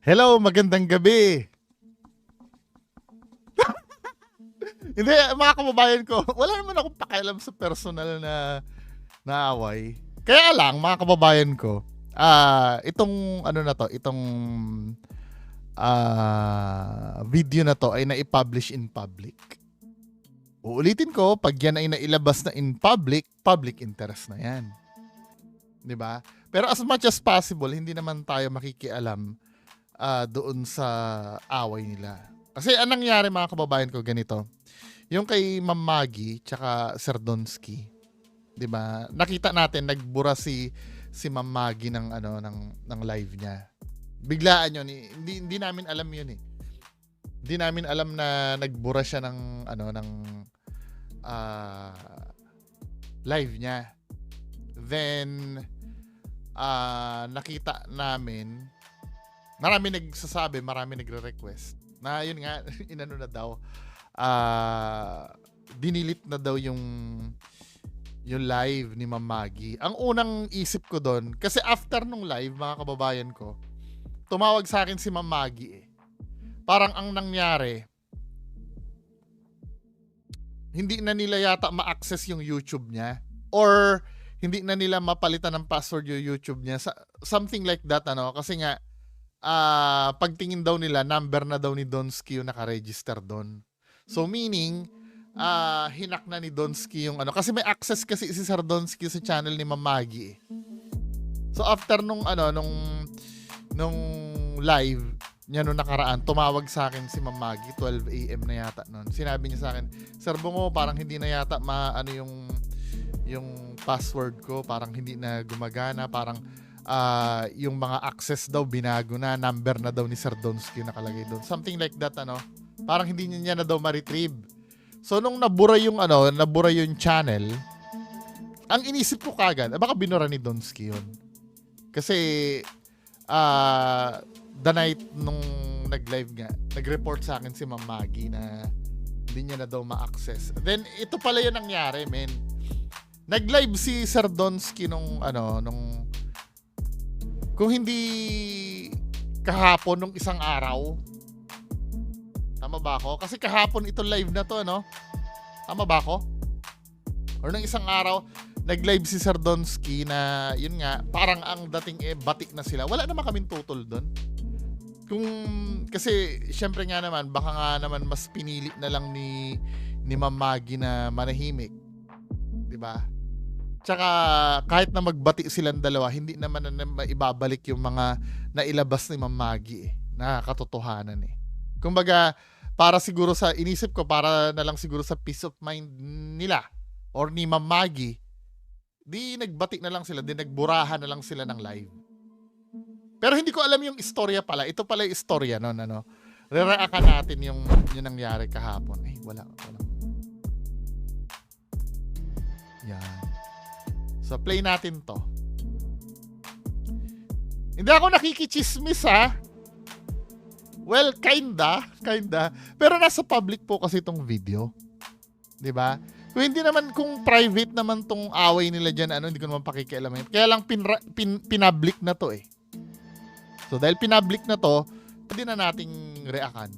Hello, magandang gabi. Hindi, mga kababayan ko, wala naman akong pakialam sa personal na away. Kaya lang, mga kababayan ko, itong ano na to, itong video na to ay nai-publish in public. Uulitin ko, pag yan ay nailabas na in public, public interest na yan. 'Di ba? Pero as much as possible, hindi naman tayo makikialam doon sa away nila. Kasi anong nangyari, mga kababayan ko, ganito. Yung kay Ma'am Maggie tsaka Sir Donsky, 'di ba? Nakita natin nagbura si Ma'am Maggie ng ng live niya. Biglaan 'yon, hindi namin alam 'yun eh. Hindi namin alam na nagbura siya ng live niya. Then nakita namin marami nagsasabi, marami nagre-request na yun nga inano na daw, dinilit na daw yung live ni Ma'am Maggie. Ang unang isip ko doon, kasi after nung live, mga kababayan ko, tumawag sa akin si Ma'am Maggie eh. Parang ang nangyari, hindi na nila yata ma-access yung YouTube niya, or hindi na nila mapalitan ng password yung YouTube niya. Something like that, kasi nga pagtingin daw nila, number na daw ni Donsky yung nakaregister doon. So meaning, hinak na ni Donsky yung kasi may access kasi si Sir Donsky sa channel ni Ma'am Maggie eh. So after nung live niya nung nakaraan, tumawag sa akin si Ma'am Maggie, 12 AM na yata noon. Sinabi niya sa akin, Sir Bungo, parang hindi na yata yung password ko, parang hindi na gumagana, parang yung mga access daw binago na, number na daw ni Sir Donsky nakalagay doon. Something like that, parang hindi niya na daw ma-retrieve. So nung nabura yung channel, ang inisip ko kagad, baka binura ni Donsky yun. Kasi the night nung nag-live nga, nag-report sa akin si Ma'am Maggie na hindi niya na daw ma-access. Then ito pala yung nangyari, men. Nag-live si Sir Donsky nung kung hindi kahapon, nung isang araw. Tama ba ako? Kasi kahapon ito live na to, Tama ba ako? Or nung isang araw, nag-live si Sir Donsky na, yun nga, parang ang dating batik na sila. Wala naman kaming tutol doon. Kasi, syempre nga naman, baka nga naman mas pinili na lang ni Ma'am Maggie na manahimik. Diba? Tsaka kahit na magbati silang dalawa, hindi naman na maibabalik yung mga nailabas ni Ma'am Maggie na katotohanan eh. Kumbaga, para siguro inisip ko, para na lang siguro sa peace of mind nila or ni Ma'am Maggie, di nagbati na lang sila, di nagburahan na lang sila ng live. Pero hindi ko alam yung istorya pala. Ito pala yung istorya nun, Re-reactan natin yung nangyari kahapon. Wala. Yan. So, play natin to. Hindi ako nakikichismis, ha? Well, kinda. Pero nasa public po kasi itong video. 'Di ba? Kung hindi naman, kung private naman tong away nila dyan, hindi ko naman pakikialaman. Kaya lang pinpublic na to eh. So, dahil pinpublic na to, pwede na nating reakan.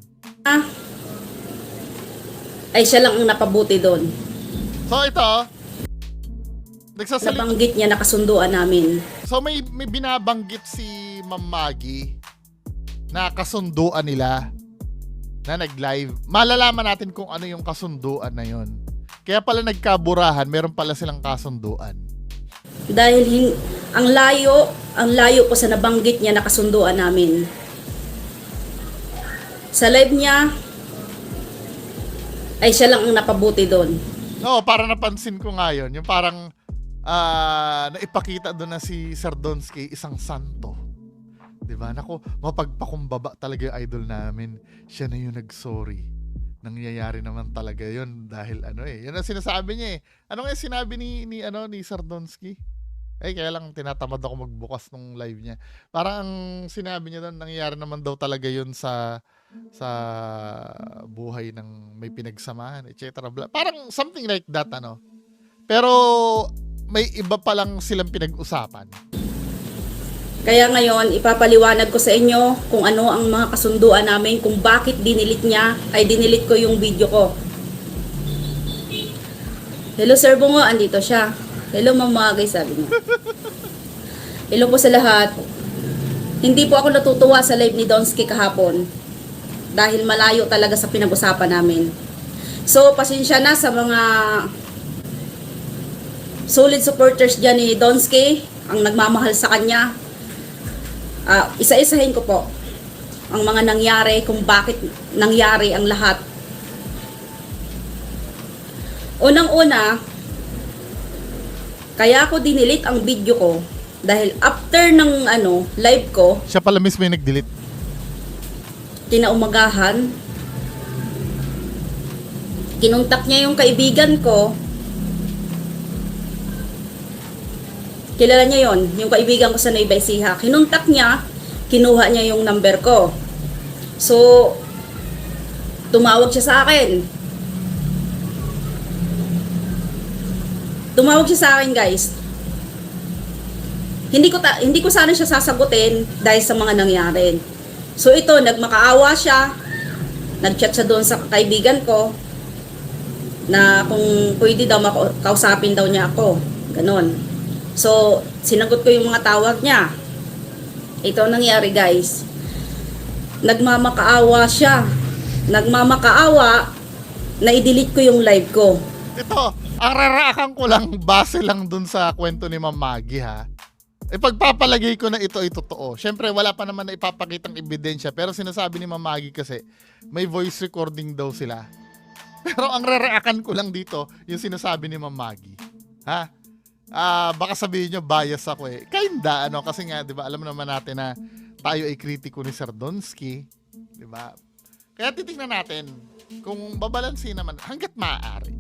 Ay siya lang ang napabuti doon. So, ito, Nabanggit niya nakasunduan namin. So may binabanggit si Ma'am Maggie na kasunduan nila na nag-live. Malalaman natin kung ano yung kasunduan na yon. Kaya pala nagkaburahan, meron pala silang kasunduan. Dahil ang layo po sa nabanggit niya nakasunduan namin. Sa live niya, ay siya lang ang napabuti doon. No, para napansin ko nga yun. Yung parang naipakita doon na si Sir Donsky isang santo. 'Di ba? Nako, mapagpakumbaba talaga yung idol namin. Siya na yung nag-sorry. Nangyayari naman talaga 'yon dahil yun ang sinasabi niya eh. Ano nga sinabi ni Sir Donsky? Kaya lang tinatamad ako magbukas ng live niya. Parang ang sinabi niya doon, nangyayari naman daw talaga 'yun sa buhay ng may pinagsamahan, etc. Parang something like that, Pero may iba pa lang silang pinag-usapan. Kaya ngayon, ipapaliwanag ko sa inyo kung ano ang mga kasunduan namin, kung bakit dinilit ko yung video ko. Hello Sir Bungo, andito siya. Hello Mama guys, sabi niya. Hello po sa lahat. Hindi po ako natutuwa sa live ni Donsky kahapon. Dahil malayo talaga sa pinag-usapan namin. So, pasensya na sa mga solid supporters dyan ni Donsky, ang nagmamahal sa kanya. Isa-isahin ko po ang mga nangyari, kung bakit nangyari ang lahat. Unang-una, kaya ako dinilit ang video ko dahil after ng live ko, Siya pala mismo yung nag-delete. kinaumagahan, kinuntak niya yung kaibigan ko. Kilala niya yon, yung kaibigan ko sa Nueva Ecija. Kinuntak niya, kinuha niya yung number ko. So, tumawag siya sa akin. Guys. Hindi ko sana siya sasagutin dahil sa mga nangyari. So ito, nagmakaawa siya. Nag-chat siya doon sa kaibigan ko na kung pwede daw kausapin daw niya ako. Ganon. So, sinagot ko yung mga tawag niya. Ito ang nangyari guys. Nagmamakaawa siya. Nagmamakaawa na i-delete ko yung live ko. Ito, ang rarakan ko lang base lang dun sa kwento ni Ma'am Maggie ha. Ipagpapalagay ko na ito ay totoo. Siyempre, wala pa naman na ipapakitang ebidensya. Pero sinasabi ni Ma'am Maggie kasi, may voice recording daw sila. Pero ang rarakan ko lang dito, yung sinasabi ni Ma'am Maggie. Ha? Baka sabihin nyo, bias ako eh. Kinda, kasi nga, di ba, alam naman natin na tayo ay kritiko ni Sir Donsky. Di ba? Kaya titingnan natin kung babalansin naman hanggat maaari.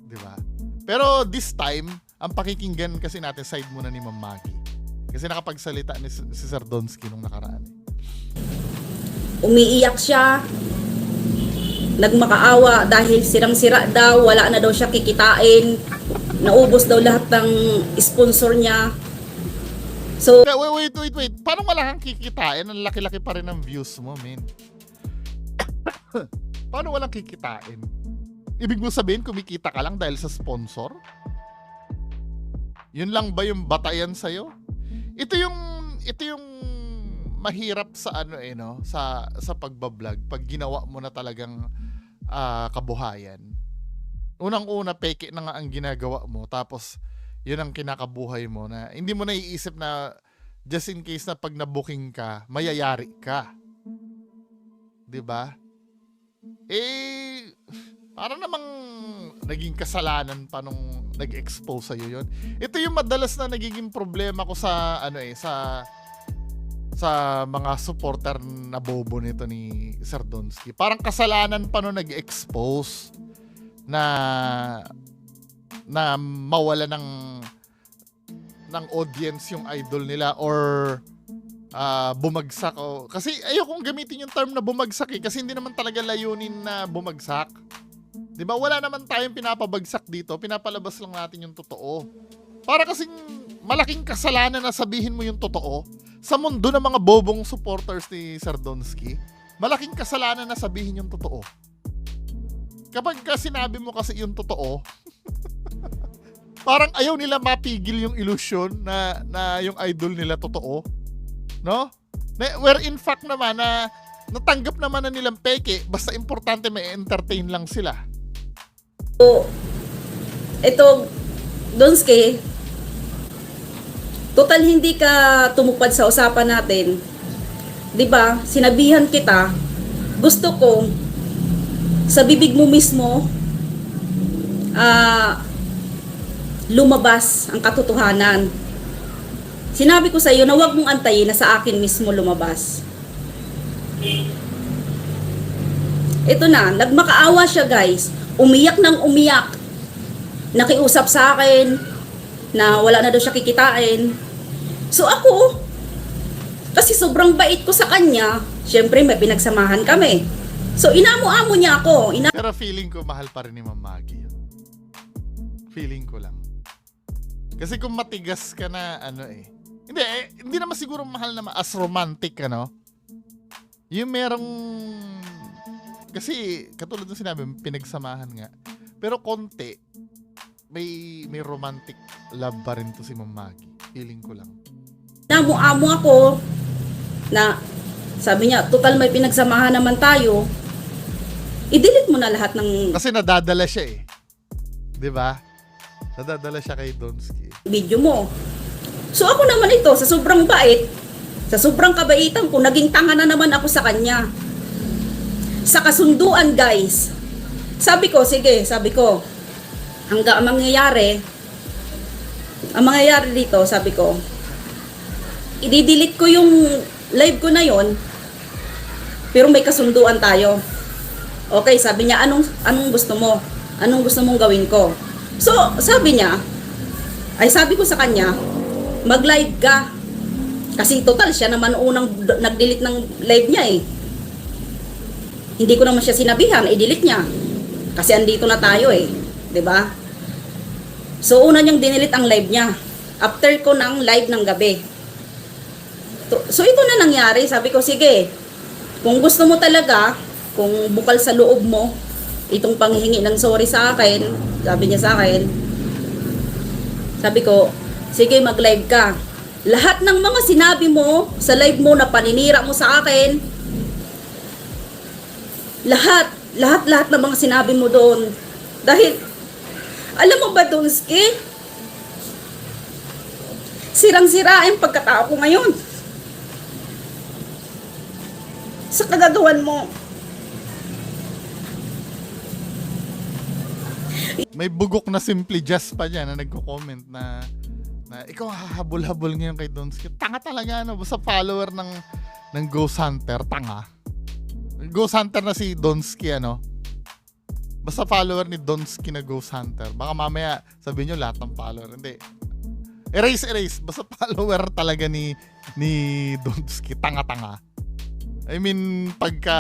Di ba? Pero this time, ang pakikinggan kasi natin side muna ni Ma'am Maggie. Kasi nakapagsalita si Sir Donsky nung nakaraan. Umiiyak siya. Nagmakaawa dahil sirang-sira daw, wala na daw siya kikitain. Naubos daw lahat ng sponsor niya. So, wait. Paano wala kang kikitain? Ang laki-laki pa rin ang views mo, men. Paano walang kikitain? Ibig mo sabihin, kumikita ka lang dahil sa sponsor? Yun lang ba yung batayan sa'yo? Ito yung mahirap sa sa pagbablog pag ginawa mo na talagang kabuhayan. Unang-una, peke na nga ang ginagawa mo, tapos yun ang kinakabuhay mo na hindi mo naiisip na just in case na pag na-booking ka, mayayari ka. 'Di ba? Parang namang naging kasalanan pa nung nag-expose sa'yo yun. Ito yung madalas na nagiging problema ko sa sa mga supporter na bobo nito ni Sir Donsky. Parang kasalanan pa nung nag-expose na mawala ng audience yung idol nila or bumagsak. Kasi ayokong gamitin yung term na bumagsak kasi hindi naman talaga layunin na bumagsak. 'Di ba? Wala naman tayong pinapabagsak dito, pinapalabas lang natin yung totoo. Para kasing malaking kasalanan na sabihin mo yung totoo sa mundo ng mga bobong supporters ni Sir Donsky. Malaking kasalanan na sabihin yung totoo. Kapag sinabi mo kasi yung totoo, parang ayaw nila mapigil yung illusion na yung idol nila totoo. No? Where in fact naman na natanggap naman na nilang peke, basta importante may entertain lang sila. So, ito, Donsky, total hindi ka tumupad sa usapan natin. 'Di ba? Sinabihan kita, gusto ko sa bibig mo mismo lumabas ang katotohanan. Sinabi ko sa iyo na huwag mong antayin na sa akin mismo lumabas. Ito na, nagmakaawa siya guys. Umiyak ng umiyak. Nakiusap sa akin na wala na daw siya kikitain. So ako, kasi sobrang bait ko sa kanya, syempre may pinagsamahan kami. So inamo-amo niya ako. Pero feeling ko mahal pa rin ni Ma'am Maggie. Feeling ko lang. Kasi kung matigas ka na Hindi naman siguro mahal na as romantic, ano? Yung merong, kasi katulad ng sinabi, pinagsamahan nga. Pero konti, may romantic love pa rin to si Ma'am Maggie. Feeling ko lang. Namu-amo ako na sabi niya, total may pinagsamahan naman tayo. I-delete mo na lahat ng Kasi nadadala siya eh. 'Di ba? Nadadala siya kay Donsky. video mo. So ako naman ito, sa sobrang bait, sa sobrang kabaitan ko, naging tanga na naman ako sa kanya. Sa kasunduan, guys. Sabi ko, hanggang ang mangyayari dito, sabi ko, i-delete ko yung live ko na yon, pero may kasunduan tayo. Okay, sabi niya, anong gusto mo? Anong gusto mong gawin ko? So, sabi ko sa kanya, mag-live ka. Kasi total, siya naman unang nag-delete ng live niya eh. Hindi ko naman siya sinabihan, i-delete niya. Kasi andito na tayo eh. 'Di ba? So, una niyang dinilit ang live niya. After ko ng live ng gabi. So, ito na nangyari. Sabi ko, sige, kung gusto mo talaga, kung bukal sa loob mo, itong panghihingi ng sorry sa akin, sabi niya sa akin, sabi ko, sige, mag-live ka. Lahat ng mga sinabi mo sa live mo na paninira mo sa akin, lahat ng mga sinabi mo doon. Dahil, alam mo ba, Donsky, sirang-sira ang pagkatao ko ngayon. Sa kagagawan mo. May bugok na Simply Just pa dyan na nagko-comment na ikaw hahabol-habol ngayon kay Donsky. Tanga talaga, ano? Basta follower ng Ghost Hunter, tanga. Ghost Hunter na si Donsky, ano? Basta follower ni Donsky na Ghost Hunter. Baka mamaya sabihin nyo lahat ng follower. Hindi. Erase. Basta follower talaga ni Donsky. Tanga-tanga. I mean, pagka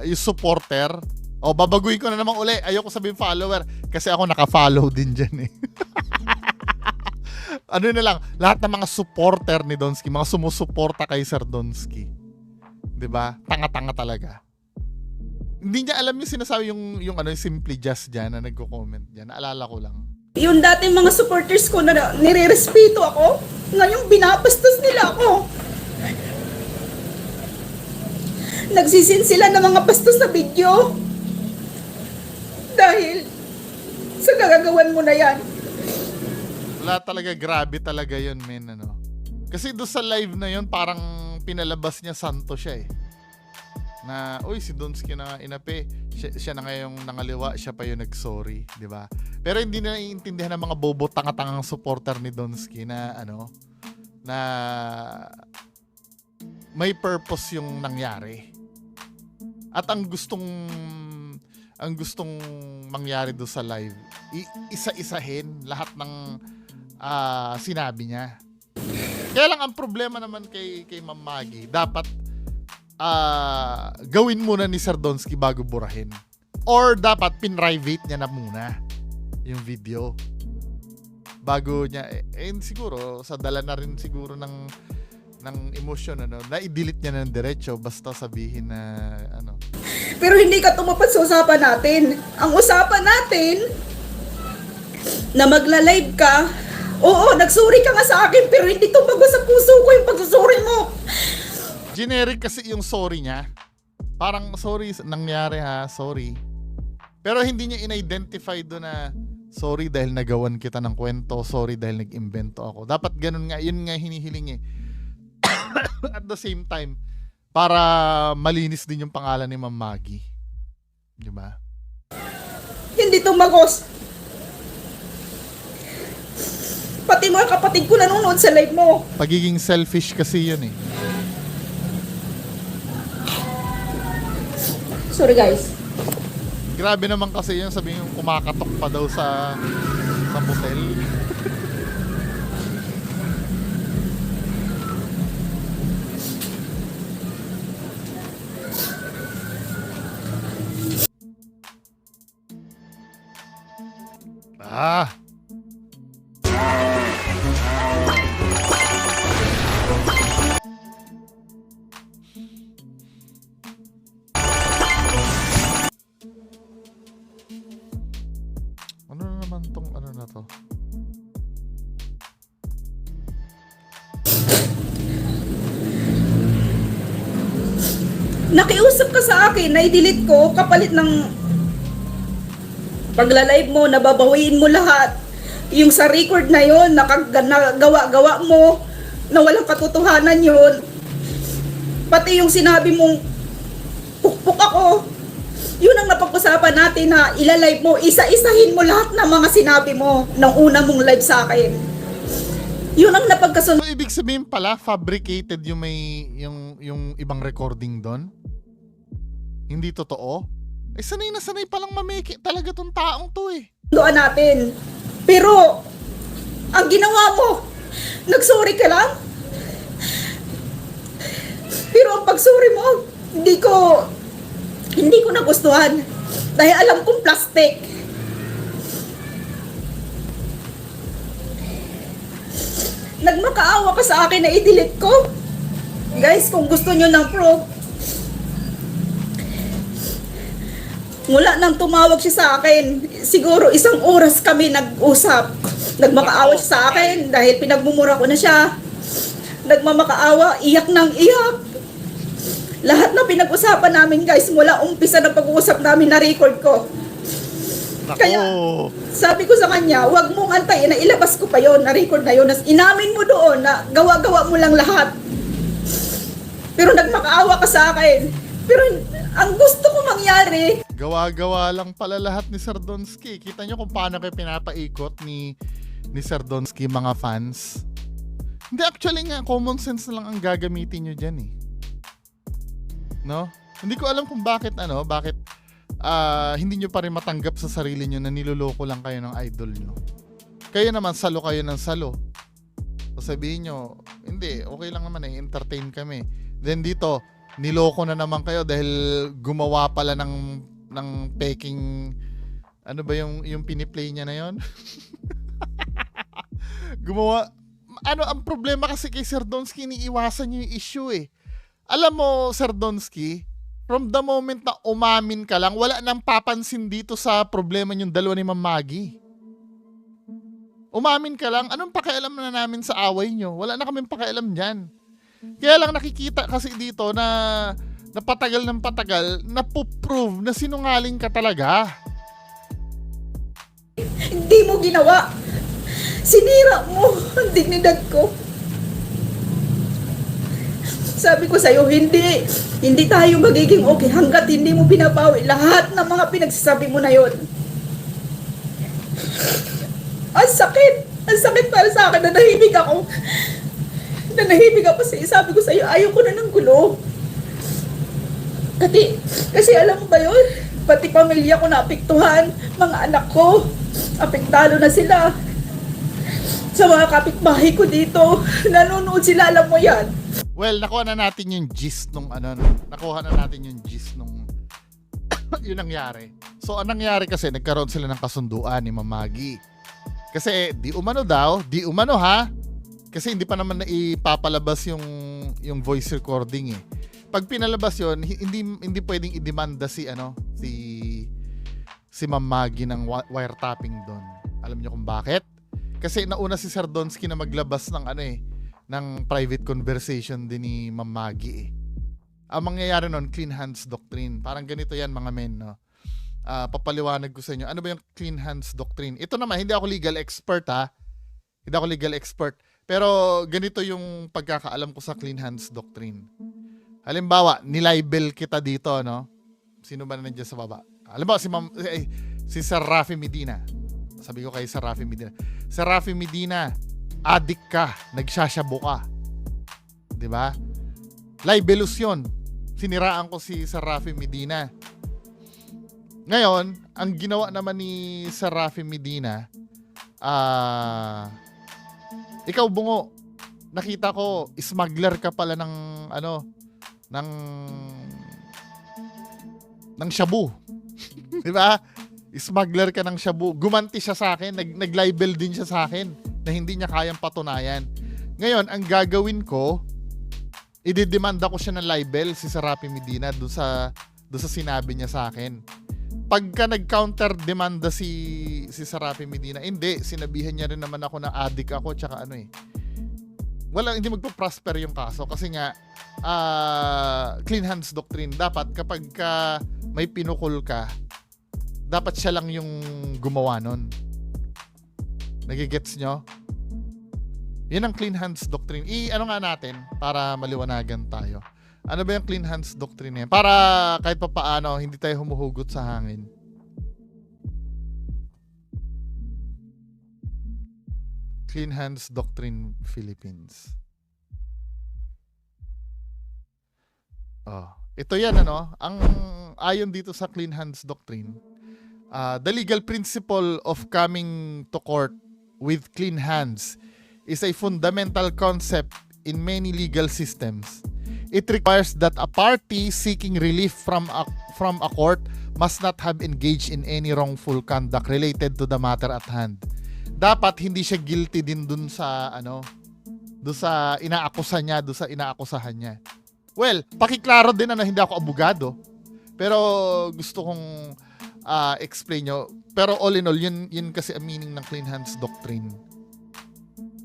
yung supporter, babaguhin ko na naman uli. Ayoko sabihin follower kasi ako naka-follow din dyan eh. Ano na lang, lahat ng mga supporter ni Donsky, mga sumusuporta kay Sir Donsky. 'Di ba? Tanga-tanga talaga. Hindi niya alam yung sinasabi yung Simply Just dyan na nagko-comment dyan. Naalala ko lang. Yung dating mga supporters ko na nire-respeto ako, ngayon binabastos nila ako. Nagsisin sila ng mga bastos na video. Dahil sa gagagawan mo na yan. Wala talaga, grabe talaga yun, men, ano. Kasi doon sa live na yun, parang pinalabas niya santo siya eh. Na, si Donsky na inapi, siya na ngayong nangaliwa, siya pa yung nag-sorry, di ba? Pero hindi na naiintindihan ng mga bobo tanga-tangang supporter ni Donsky na, na may purpose yung nangyari. At ang gustong mangyari do sa live, isa-isahin lahat ng sinabi niya. Kaya lang ang problema naman kay Ma'am Maggie, dapat gawin muna ni Sir Donsky bago burahin. Or dapat pinrivate niya na muna yung video. Bago niya, siguro, sa dala na rin siguro ng emosyon, na i-delete niya ng diretso basta sabihin na, Pero hindi ka tumapad sa usapan natin. Ang usapan natin, na magla-live ka, nagsuri ka nga sa akin, pero hindi tumago sa puso ko yung pagsusuri mo. Generic kasi yung sorry niya. Parang, sorry, nangyari ha, sorry. Pero hindi niya in-identify doon na, sorry dahil nagawan kita ng kwento, sorry dahil nag-imbento ako. Dapat ganun nga, yun nga hinihiling eh. At the same time, para malinis din yung pangalan ni Ma'am Maggie. Di ba? Hindi tumagos. Pati mga kapatid ko nanonood sa live mo. Pagiging selfish kasi yun eh. Sorry guys. Grabe naman kasi yun, sabihin yung kumakatok pa daw sa motel. Nakiusap ka sa akin na i-delete ko kapalit ng pagla-live mo, nababawiin mo lahat. Yung sa record na yon, nagawa-gawa mo, na walang katotohanan yun. Pati yung sinabi mong pukpuk ako, yun ang napag-usapan natin na ilalive mo, isa-isahin mo lahat ng mga sinabi mo ng una mong live sa akin. Yun ang napagkasunod. So, ibig sabihin pala, fabricated yung yung ibang recording doon? Hindi totoo? Eh, sanay na sanay palang mamiki talaga tong taong to eh. Doon natin. Pero, ang ginawa mo, nagsorry ka lang? Pero ang pagsorry mo, hindi ko nagustuhan. Dahil alam kong plastic. Nagmakaawa ka sa akin na i-delete ko. Guys, kung gusto nyo ng proof, mula nang tumawag siya sa akin, siguro 1 oras kami nag-usap. Nagmakaawa siya sa akin dahil pinagmumura ko na siya. Nagmamakaawa, iyak ng iyak. Lahat ng pinag-usapan namin, guys, mula umpisa ng pag-uusap namin na record ko. Nako. Kaya, sabi ko sa kanya, wag mong antayin na ilabas ko pa yon, na record na yon. Inamin mo doon na gawa-gawa mo lang lahat. Pero nagmakaawa ka sa akin. Pero ang gusto ko mangyari, Gawa-gawa lang pala lahat ni Sir Donsky. Kita nyo kung paano kayo pinapaikot ni Sir Donsky, mga fans. Hindi, actually nga, common sense na lang ang gagamitin nyo dyan eh. No? Hindi ko alam kung bakit hindi nyo pa rin matanggap sa sarili nyo na niloloko lang kayo ng idol nyo. Kayo naman, salo kayo ng salo. So sabihin nyo, hindi, okay lang naman eh, entertain kami. Then dito, niloko na naman kayo dahil gumawa pala ng peking, ano ba yung piniplay niya na yon? Gumawa, ang problema kasi kay Sir Donsky, iniiwasan niyo yung issue eh. Alam mo, Sir Donsky, from the moment na umamin ka lang, wala nang papansin dito sa problema yung dalawa ni Ma'am Maggie. Umamin ka lang, anong pakialam na namin sa away nyo? Wala na kaming pakialam dyan. Kaya lang nakikita kasi dito na patagal ng patagal, napuprove na sinungaling ka talaga. hindi mo ginawa. Sinira mo ang dignidad ko. Sabi ko sa'yo, hindi tayo magiging okay hanggat hindi mo binabawi lahat ng mga pinagsasabi mo na yon. Ang sakit para sa akin, nanahimik ako. Sabi ko sa'yo, ayoko na ng gulo. Kasi alam mo ba yun? Pati pamilya ko naapektuhan, mga anak ko, apektado na sila. Sa mga kapitbahay ko dito, nanonood sila, alam mo yan. Well, nakuha na natin yung gist nung yun nangyari. So, ang nangyari kasi, nagkaroon sila ng kasunduan ni Ma'am Maggie. Kasi, di umano ha? Kasi hindi pa naman na ipapalabas yung voice recording eh. Pag pinalabas yon, hindi pwedeng i-demanda si Ma'am Maggie ng wiretapping doon. Alam niyo kung bakit? Kasi nauna si Sir Donsky na maglabas ng ng private conversation din ni Ma'am Maggie eh. Ang mangyayari noon, clean hands doctrine. Parang ganito yan mga men, no? Papaliwanag ko sa inyo. Ano ba yung clean hands doctrine? Ito naman, hindi ako legal expert ha. Hindi ako legal expert. Pero ganito yung pagkakaalam ko sa clean hands doctrine. Halimbawa, nilibel kita dito, no? Sino ba nandiyan sa baba? Halimbawa, si Sir Rafi Medina. Sabi ko kay Sir Rafi Medina. Sir Rafi Medina, addict ka, nagsasyabu ka. 'Di ba? Libelous yun. Siniraan ko si Sir Rafi Medina. Ngayon, ang ginawa naman ni Sir Rafi Medina, ikaw bungo, nakita ko, smuggler ka pala ng shabu. 'Di ba? Smuggler ka ng shabu. Gumanti siya sa akin, nag-libel din siya sa akin na hindi niya kayang patunayan. Ngayon, ang gagawin ko, ididemanda ko siya ng libel si Sir Rafi Medina doon sa sinabi niya sa akin. Pagka nag-counter demanda si Sir Rafi Medina, hindi, sinabihan niya rin naman ako na addict ako tsaka hindi magpo-prosper yung kaso kasi nga clean hands doctrine. Dapat kapag may pinukol ka, dapat siya lang yung gumawa nun. Nagigets nyo? Yun ang clean hands doctrine. Ano nga natin para maliwanagan tayo. Ano ba yung clean hands doctrine na yan? Para kahit pa paano, hindi tayo humuhugot sa hangin. Clean Hands Doctrine Philippines. Ito yan, ano? Ang ayon dito sa Clean Hands Doctrine, the legal principle of coming to court with clean hands is a fundamental concept in many legal systems. It requires that a party seeking relief from a court must not have engaged in any wrongful conduct related to the matter at hand. Dapat hindi siya guilty din dun sa inaakusahan niya. Well, pakiklaro din hindi ako abogado. Pero gusto kong explain nyo. Pero all in all, yun kasi ang meaning ng clean hands doctrine.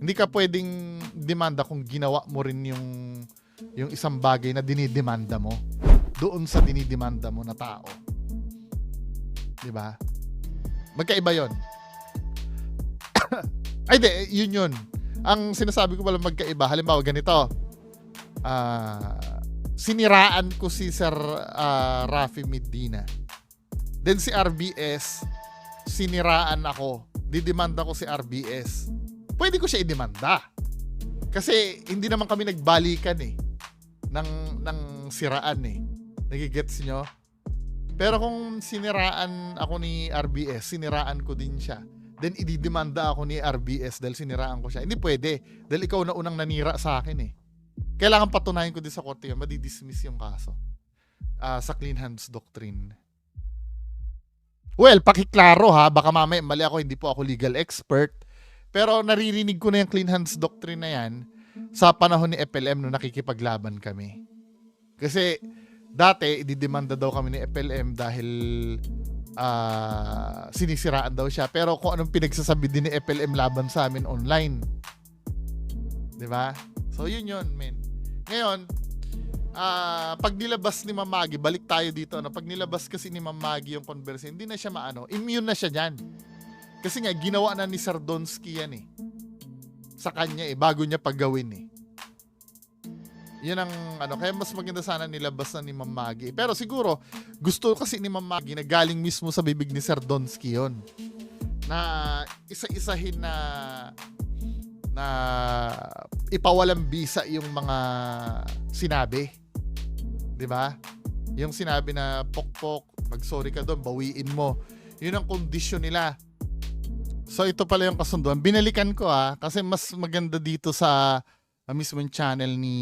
Hindi ka pwedeng demanda kung ginawa mo rin yung isang bagay na dinidemanda mo doon sa dinidemanda mo na tao. 'Di ba? Magkaiba 'yon. Ay, yun. Ang sinasabi ko pala magkaiba, halimbawa ganito. Siniraan ko si Sir Rafi Medina. Then si RBS, siniraan ako. Didemanda ko si RBS. Pwede ko siya idemanda. Kasi hindi naman kami nagbalikan ng siraan Nagigets nyo? Pero kung siniraan ako ni RBS, siniraan ko din siya. Then ididemanda ako ni RBS dahil siniraan ko siya. Hindi pwede. Dahil ikaw na unang nanira sa akin Kailangan patunayan ko din sa korte yun. Madidismiss yung kaso. Sa clean hands doctrine. Well, pakiklaro baka mamaya mali ako, hindi po ako legal expert. Pero naririnig ko na yung clean hands doctrine na yan sa panahon ni FLM nung nakikipaglaban kami. Kasi dati, ididemanda daw kami ni FLM dahil sinisiraan daw siya. Pero kung anong pinagsasabi din ni FLM laban sa amin online. Diba? So, yun, men. Ngayon, pag nilabas ni Ma'am Maggie, balik tayo dito. Pag nilabas kasi ni Ma'am Maggie yung conversation, hindi na siya immune na siya dyan. Kasi nga, ginawa na ni Sir Donsky yan sa kanya bago niya paggawin Yun ang kaya mas maganda sana nilabas na ni Ma'am Maggie. Pero siguro, gusto kasi ni Ma'am Maggie na galing mismo sa bibig ni Sir Donsky yun. Na isa-isahin na ipawalang bisa yung mga sinabi. 'Di ba? Yung sinabi na pokpok, mag-sorry ka doon, bawiin mo. Yun ang kondisyon nila. So ito pala yung kasunduan. Binalikan ko kasi mas maganda dito sa mismong channel ni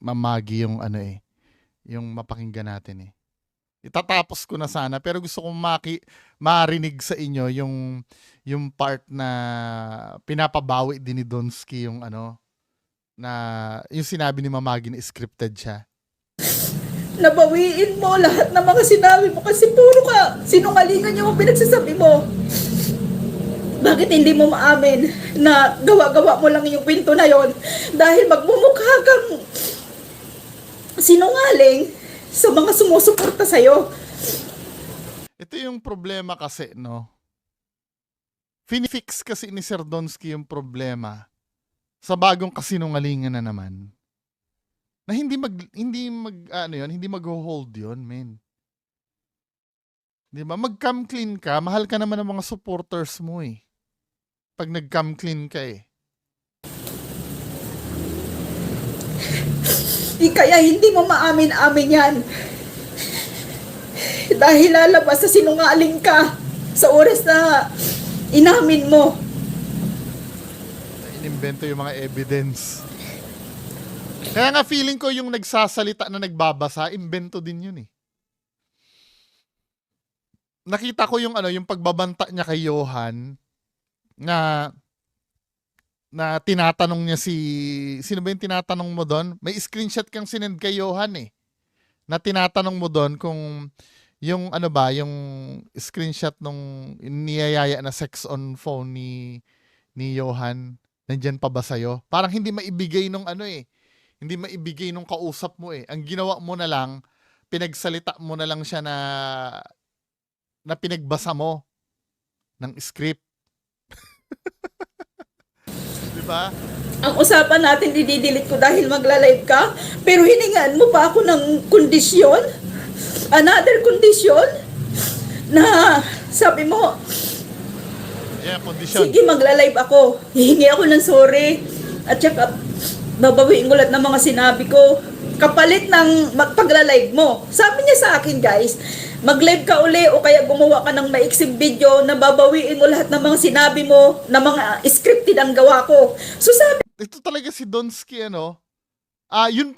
Ma'am Maggie yung yung mapakinggan natin Itatapos ko na sana pero gusto kong marinig sa inyo yung part na pinapabawi din ni Donsky yung na yung sinabi ni Ma'am Maggie na scripted siya. Nabawiin mo lahat ng mga sinabi mo kasi puro ka sinungalingan yung pinagsasabi mo. Bakit hindi mo maamin na gawa-gawa mo lang yung kwento na yon dahil magmumukha kang sinungaling sa mga sumusuporta sa'yo? Ito yung problema kasi, Finifix kasi ni Sir Donsky yung problema sa bagong kasinungalingan na naman. Na hindi mag-hold yun, men. Di ba? Mag-come clean ka, mahal ka naman ng mga supporters mo Pag nag-come clean ka Kaya hindi mo maamin-amin yan. Dahil lalabas sa sinungaling ka sa oras na inamin mo. Inimbento yung mga evidence. Kaya nga feeling ko yung nagsasalita na nagbabasa, imbento din yun Nakita ko yung yung pagbabanta niya kay Johan na tinatanong niya sino ba yung tinatanong mo doon? May screenshot kang sinend kay Johan na tinatanong mo doon kung yung yung screenshot nung niyayaya na sex on phone ni Johan. Nandiyan pa ba sa'yo? Parang hindi maibigay nung ano eh. Hindi maibigay nung kausap mo eh. Ang ginawa mo na lang, pinagsalita mo na lang siya na pinagbasa mo ng script. Di ba? Ang usapan natin, dididelete ko dahil magla-live ka. Pero hiningaan mo pa ako ng kondisyon. Another kondisyon. Na sabi mo, Yeah, kondisyon. sige, magla-live ako. Hihingi ako ng sorry. At saka, babawiin ko lahat ng mga sinabi ko. Kapalit ng pagla-live mo. Sabi niya sa akin, guys, mag-live ka uli o kaya gumawa ka ng maiksing video na babawiin mo lahat ng mga sinabi mo na mga scripted ang gawa ko. So sabi Ito talaga si Donsky, ano?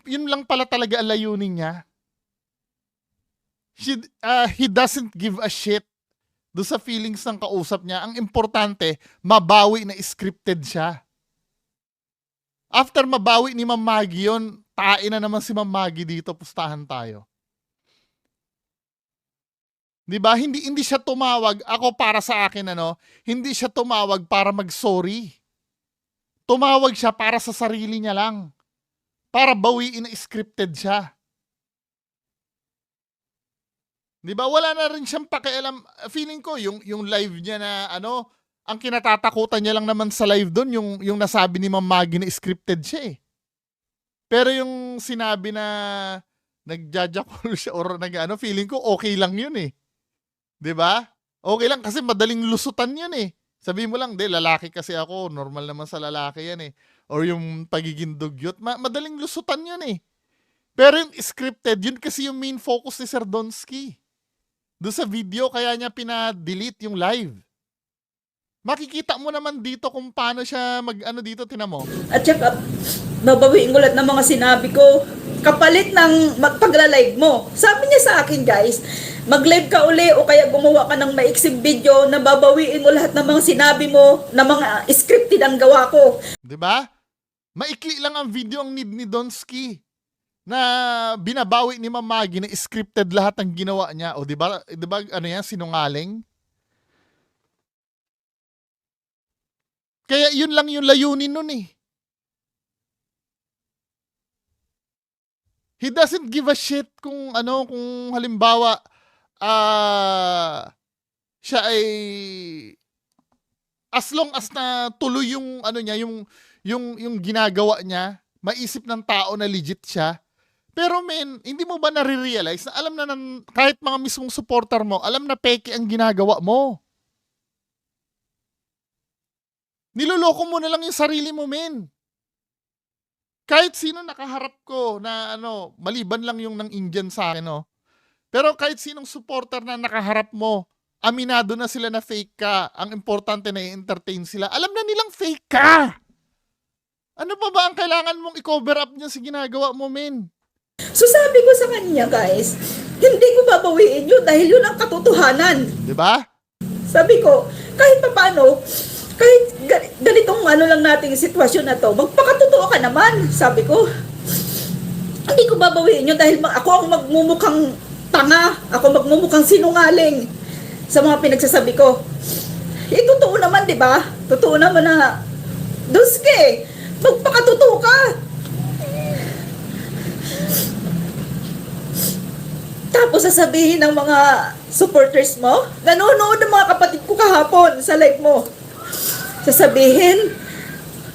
Yun lang pala talaga ang layunin niya. He doesn't give a shit do sa feelings ng kausap niya. Ang importante, mabawi na scripted siya. After mabawi ni Ma'am Maggie yun, tain na naman si Ma'am Maggie dito, pustahan tayo. Di ba? Hindi siya tumawag, ako para sa akin, ano, hindi siya tumawag para mag-sorry. Tumawag siya para sa sarili niya lang. Para bawiin na scripted siya. Di ba? Wala na rin siyang pakialam. Feeling ko, yung live niya na ano, ang kinatatakutan niya lang naman sa live doon, yung nasabi ni Ma'am Maggie na scripted siya eh. Pero yung sinabi na nagjajakol siya or feeling ko okay lang yun eh. Di ba? Okay lang kasi madaling lusutan yun eh. Sabi mo lang, lalaki kasi ako, normal naman sa lalaki yan eh. Or yung pagiging dugyot, madaling lusutan yun eh. Pero yung scripted, yun kasi yung main focus ni Sir Donsky. Doon sa video, kaya niya pina-delete yung live. Makikita mo naman dito kung paano siya dito, tinan mo. at saka, babawiin ko lahat ng mga sinabi ko. Kapalit ng pagla-live mo. Sabi niya sa akin, guys, mag-live ka uli o kaya gumawa ka ng maiksing video na babawiin mo lahat ng mga sinabi mo na mga scripted ang gawa ko. Di ba? Maikli lang ang video ang need ni Donsky na binabawi ni Ma'am Maggie na scripted lahat ng ginawa niya. O di ba ano yan, sinungaling? Kaya yun lang yung layunin nun eh. He doesn't give a shit kung kung halimbawa siya ay as long as na tuloy yung niya, yung ginagawa niya, maisip ng tao na legit siya. Pero men, hindi mo ba nare-realize na alam na kahit mga mismong supporter mo, alam na peke ang ginagawa mo. Niloloko mo na lang yung sarili mo, men. Kahit sino nakaharap ko na maliban lang yung ng Indian sa akin, no? Pero kahit sinong supporter na nakaharap mo, aminado na sila na fake ka. Ang importante na i-entertain sila. Alam na nilang fake ka. Ano pa ba ang kailangan mong i-cover up niya sa ginagawa mo, men? So sabi ko sa kanya, guys, hindi ko babawiin yun dahil yun ang katotohanan. Diba? Sabi ko, kahit paano, kahit ganitong lang nating sitwasyon na to, magpakatotoo ka naman. Sabi ko, hindi ko babawiin yun dahil ako ang magmumukhang tanga, ako magmumukhang sinungaling sa mga pinagsasabi ko. Totoo naman, di ba? Totoo naman na, Donsky, magpakatotoo ka. Tapos sasabihin ng mga supporters mo, nanonood ng mga kapatid ko kahapon sa live mo. Sasabihin,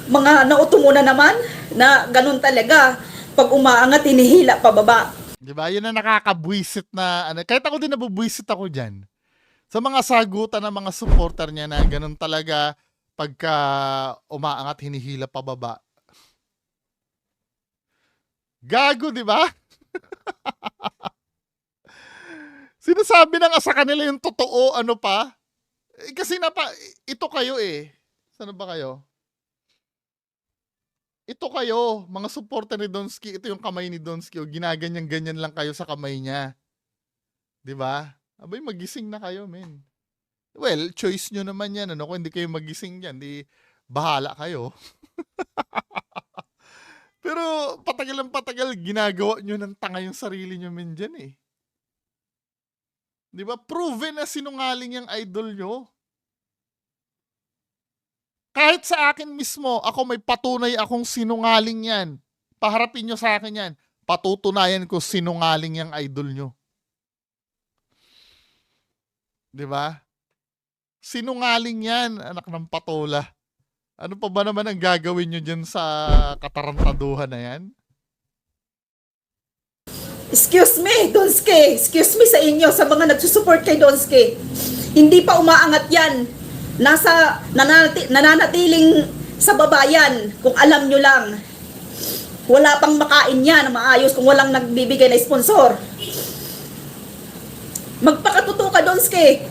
mga nauto mo na naman, na ganun talaga, pag umaangat, hinihila pababa. Diba? Yun na nakakabwisit na, kahit ako din nabubwisit ako dyan. Sa mga sagutan ng mga supporter niya na ganun talaga, pagka umaangat, hinihila pababa. Gago, di ba? Sinasabi na nga sa kanila yung totoo, ano pa? Kasi ito kayo eh. Saan ba kayo? Ito kayo, mga supporter ni Donsky, ito yung kamay ni Donsky, o ginaganyan-ganyan lang kayo sa kamay niya. 'Di ba? Abay, magising na kayo, men. Well, choice nyo naman yan, ano? Kung hindi kayo magising yan, di bahala kayo. Pero patagal ang patagal, ginagawa nyo ng tanga yung sarili nyo, men, dyan eh. 'Di ba? Proven na sinungaling yung idol nyo. Kahit sa akin mismo, ako may patunay akong sinungaling yan. Paharapin nyo sa akin yan. Patutunayan ko sinungaling yung idol nyo. Di ba? Sinungaling yan, anak ng patola. Ano pa ba naman ang gagawin nyo dyan sa katarantaduhan na yan? Excuse me, Donske. Excuse me sa inyo, sa mga nagsusupport kay Donske. Hindi pa umaangat yan. Nananatiling sa babayan, kung alam nyo lang. Wala pang makain yan na maayos kung walang nagbibigay na sponsor. Magpakatuto ka, Donske.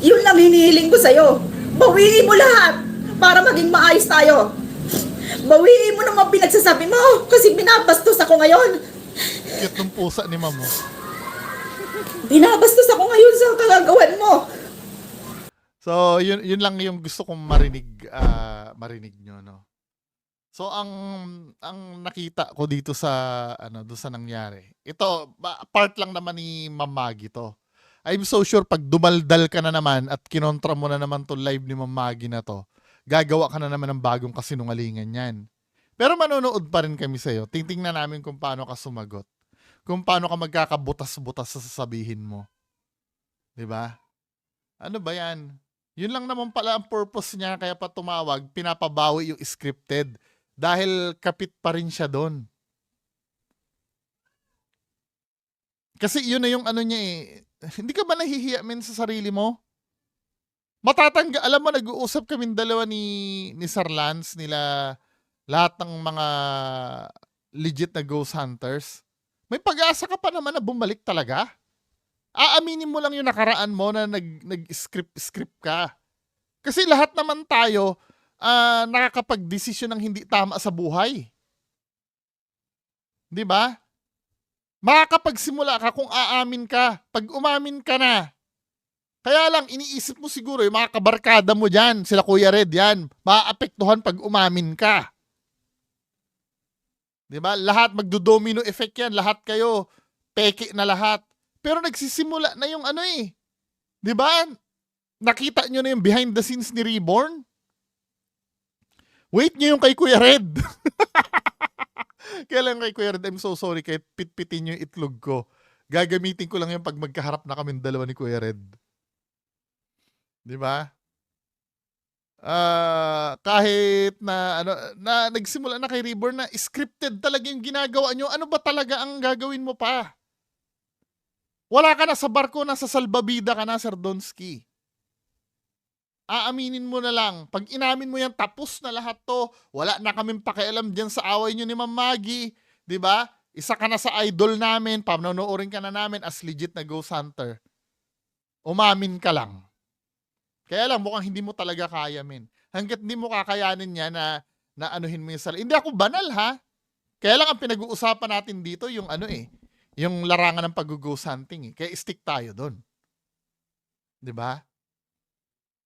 Yun lang hinihiling ko sa'yo. Bawiin mo lahat para maging maayos tayo. Bawiin mo ng mga pinagsasabi mo kasi binabastos ako ngayon. Cute ng pusa ni Mamo. Binabastos ako ngayon sa kagagawan mo. So, yun lang yung gusto kong marinig nyo, no? So, ang nakita ko dito sa, doon sa nangyari. Ito, part lang naman ni Mamagi to. I'm so sure pag dumaldal ka na naman at kinontra mo na naman to live ni Mamagi na to, gagawa ka na naman ng bagong kasinungalingan yan. Pero manonood pa rin kami sa'yo. Tingtingnan namin kung paano ka sumagot. Kung paano ka magkakabutas-butas sa sasabihin mo. Diba? Ano ba yan? Yun lang naman pala ang purpose niya kaya pa tumawag, pinapabawi yung scripted. Dahil kapit pa rin siya doon. Kasi yun na yung niya eh. Hindi ka ba nahihiya men sa sarili mo? Alam mo, nag-uusap kami dalawa ni Sir Lance, nila lahat ng mga legit na ghost hunters. May pag-asa ka pa naman na bumalik talaga. Aaminin mo lang yung nakaraan mo na nag-script ka. Kasi lahat naman tayo nakakapag-desisyon ng hindi tama sa buhay. 'Di ba? Makakapagsimula ka kung aamin ka. Pag umamin ka na. Kaya lang, iniisip mo siguro yung mga kabarkada mo dyan, sila Kuya Red yan, maaapektuhan pag umamin ka. 'Di ba? Lahat magdo-domino effect yan. Lahat kayo, peke na lahat. Pero nagsisimula na yung 'di ba? Nakita nyo na yung behind the scenes ni Reborn? Wait nyo yung kay Kuya Red. Kaya lang kay Kuya Red, I'm so sorry kahit pitpitin yung itlog ko. Gagamitin ko lang yung pag magkaharap na kami dalawa ni Kuya Red. 'Di ba? Kahit na nagsimula na kay Reborn na scripted talaga yung ginagawa nyo, ano ba talaga ang gagawin mo pa? Wala ka na sa barko, nasa salbabida ka na, Sir Donski. Aaminin mo na lang. Pag inamin mo yan, tapos na lahat to. Wala na kaming pakialam dyan sa away nyo ni Ma'am Maggie. Diba? Isa ka na sa idol namin. Panonoodin ka na namin as legit na ghost hunter. Umamin ka lang. Kaya lang, mukhang hindi mo talaga kaya, men. Hanggat hindi mo kakayanin niya na anuhin mo yung sarili. Hindi ako banal, ha? Kaya lang ang pinag-uusapan natin dito, yung yung larangan ng pag-ghost hunting. Kaya stick tayo doon. Diba?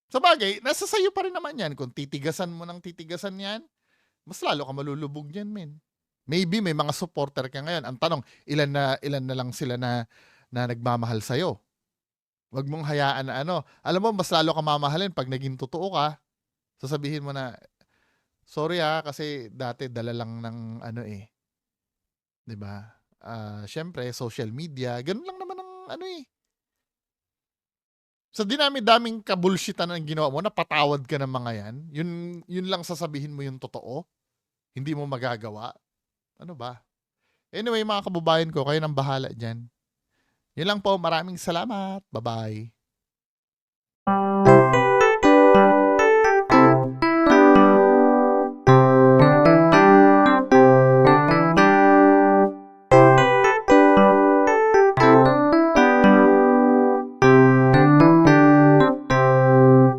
Sa bagay, nasa sayo pa rin naman yan. Kung titigasan mo ng titigasan yan, mas lalo ka malulubog yan, men. Maybe may mga supporter ka ngayon. Ang tanong, ilan na lang sila na nagmamahal sa'yo? Huwag mong hayaan na Alam mo, mas lalo ka mamahalin pag naging totoo ka. Sasabihin mo na, sorry kasi dati dala lang ng diba? Syempre, social media, ganun lang naman ang Sa dinami-daming kabulshitan ang ginawa mo, napatawad ka ng mga yan, yun lang sasabihin mo yung totoo, hindi mo magagawa. Ano ba? Anyway, mga kababayan ko, kayo nang bahala dyan. Yun lang po, maraming salamat. Bye-bye.